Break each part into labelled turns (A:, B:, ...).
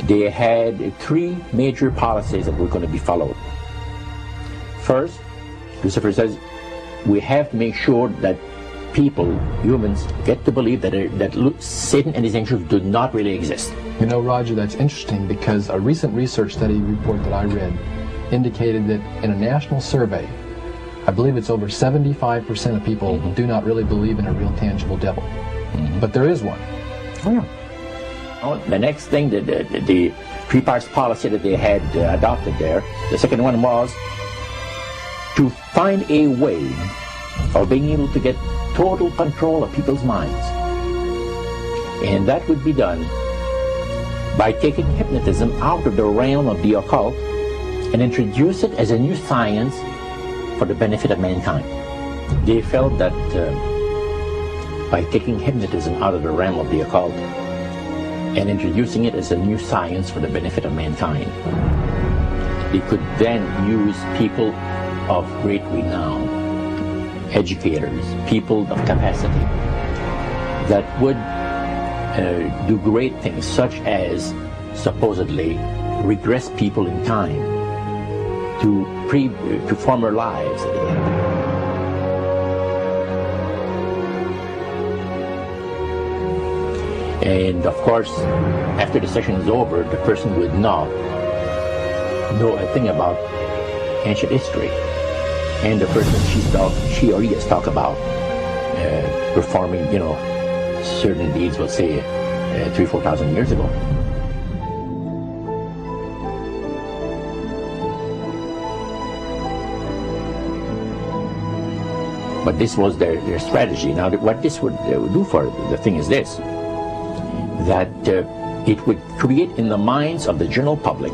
A: they had three major policies that were going to be followed. First, Lucifer says, we have to make sure that people, humans, get to believe that Satan and his angels do not really exist.
B: You know, Roger, that's interesting because a recent research study report that I read indicated that in a national survey, I believe it's over 75% of people do not really believe in a real tangible devil. But there is one.
A: Oh, yeah. Oh, the next thing, the three parts policy that they had adopted there, the second one was to find a way of being able to get total control of people's minds. And that would be done by taking hypnotism out of the realm of the occult and introduce it as a new science for the benefit of mankind. They felt that by taking hypnotism out of the realm of the occult and introducing it as a new science for the benefit of mankind, they could then use people of great renown, educators, people of capacity, that would do great things, such as supposedly regress people in time to former lives that they had. And of course, after the session is over, the person would not know a thing about ancient history. And the person she or he has talked about performing, certain deeds, we'll say, 3,000-4,000 years ago. But this was their strategy. Now, what this would do for the thing is this, that it would create in the minds of the general public,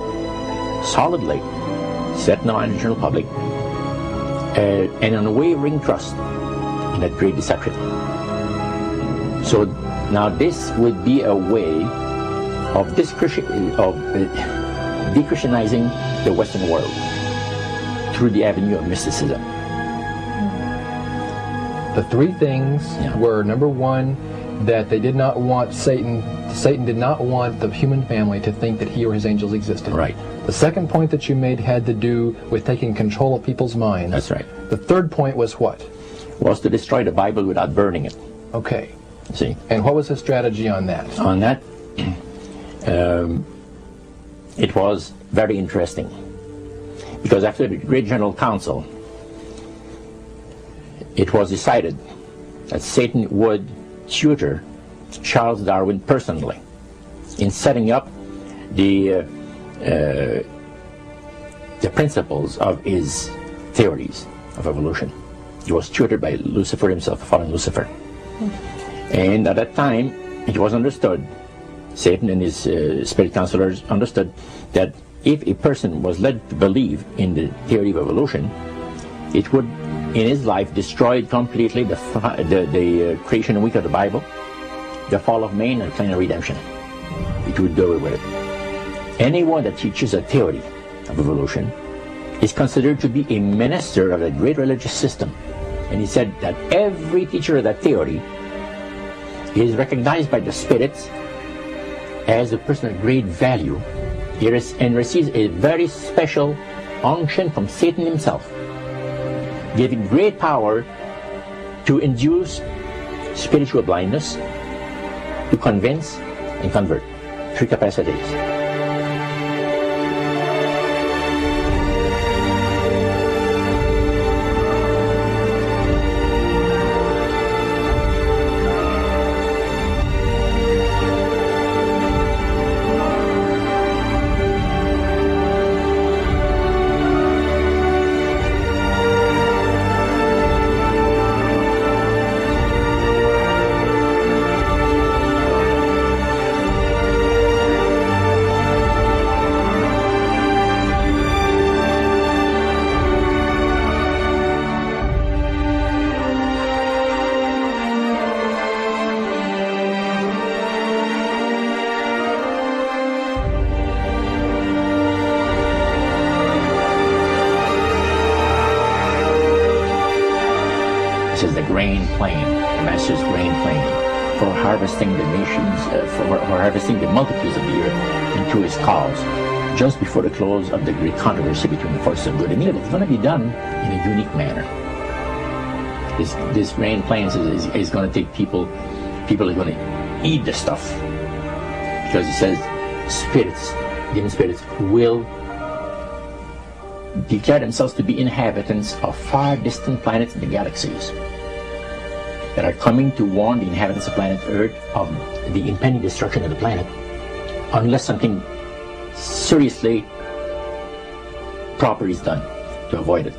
A: solidly set in the mind of the general public, an unwavering trust in that great deception. So now this would be a way of de-Christianizing the Western world through the avenue of mysticism.
B: The three things were, number one, that they did not want Satan did not want the human family to think that he or his angels existed.
A: Right.
B: The second point that you made had to do with taking control of people's minds.
A: That's right.
B: The third point was what?
A: Was to destroy the Bible without burning it.
B: Okay.
A: See?
B: And what was the strategy on that?
A: On that, it was very interesting. Because after the Great General Council, it was decided that Satan would tutor Charles Darwin personally in setting up the principles of his theories of evolution. He was tutored by Lucifer himself, fallen Lucifer. And at that time, it was understood, Satan and his spirit counselors understood, that if a person was led to believe in the theory of evolution, it would, in his life, destroy completely the creation week of the Bible, the fall of man, and plan of redemption. It would do away with it. Anyone that teaches a theory of evolution is considered to be a minister of a great religious system. And he said that every teacher of that theory is recognized by the spirits as a person of great value and receives a very special unction from Satan himself, giving great power to induce spiritual blindness, to convince and convert. Three capacities. This is the grain plane, the master's grain plane. for harvesting the nations, for harvesting the multitudes of the earth into his cause, just before the close of the great controversy between the forces of good and evil. It's going to be done in a unique manner. This grand plan is going to take people are going to eat the stuff, because it says spirits, demon spirits, will declare themselves to be inhabitants of far distant planets in the galaxies that are coming to warn the inhabitants of planet Earth of the impending destruction of the planet, unless something seriously proper is done to avoid it.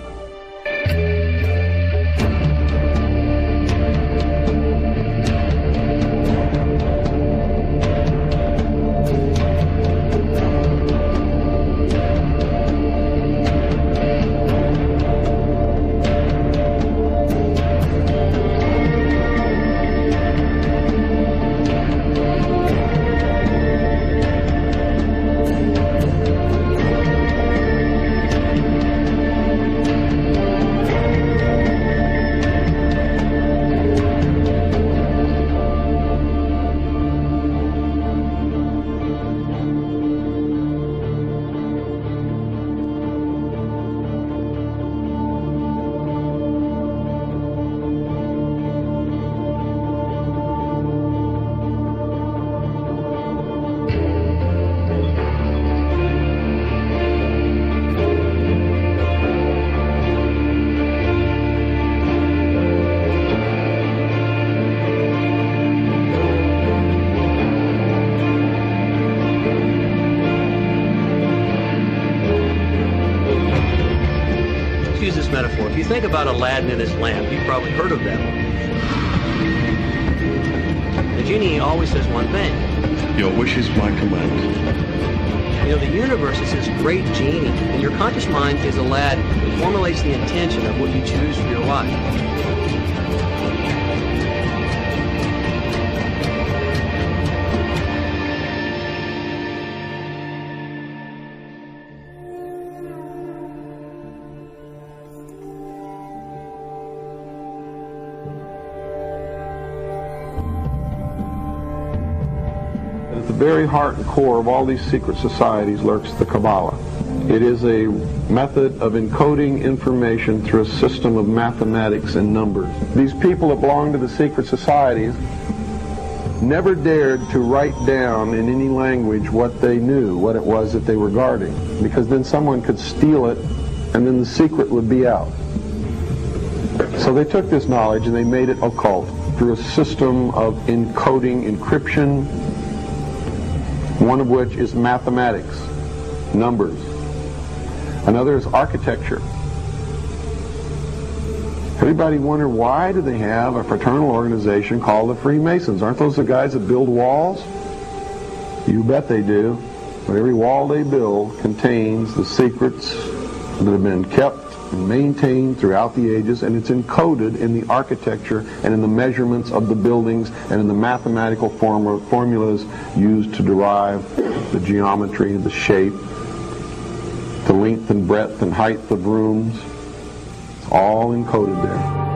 C: Metaphor. If you think about Aladdin and his lamp, you've probably heard of that one. The genie always says one thing.
D: Your wish is my command.
C: You know, the universe is this great genie, and your conscious mind is Aladdin. It formulates the intention of what you choose for your life.
E: At the very heart and core of all these secret societies lurks the Kabbalah. It is a method of encoding information through a system of mathematics and numbers. These people that belong to the secret societies never dared to write down in any language what they knew, what it was that they were guarding, because then someone could steal it and then the secret would be out. So they took this knowledge and they made it occult through a system of encoding, encryption, one of which is mathematics, numbers. Another is architecture. Everybody wonder, why do they have a fraternal organization called the Freemasons? Aren't those the guys that build walls? You bet they do. But every wall they build contains the secrets that have been kept and maintained throughout the ages, and it's encoded in the architecture and in the measurements of the buildings and in the mathematical formulas used to derive the geometry, the shape, the length and breadth and height of rooms. It's all encoded there.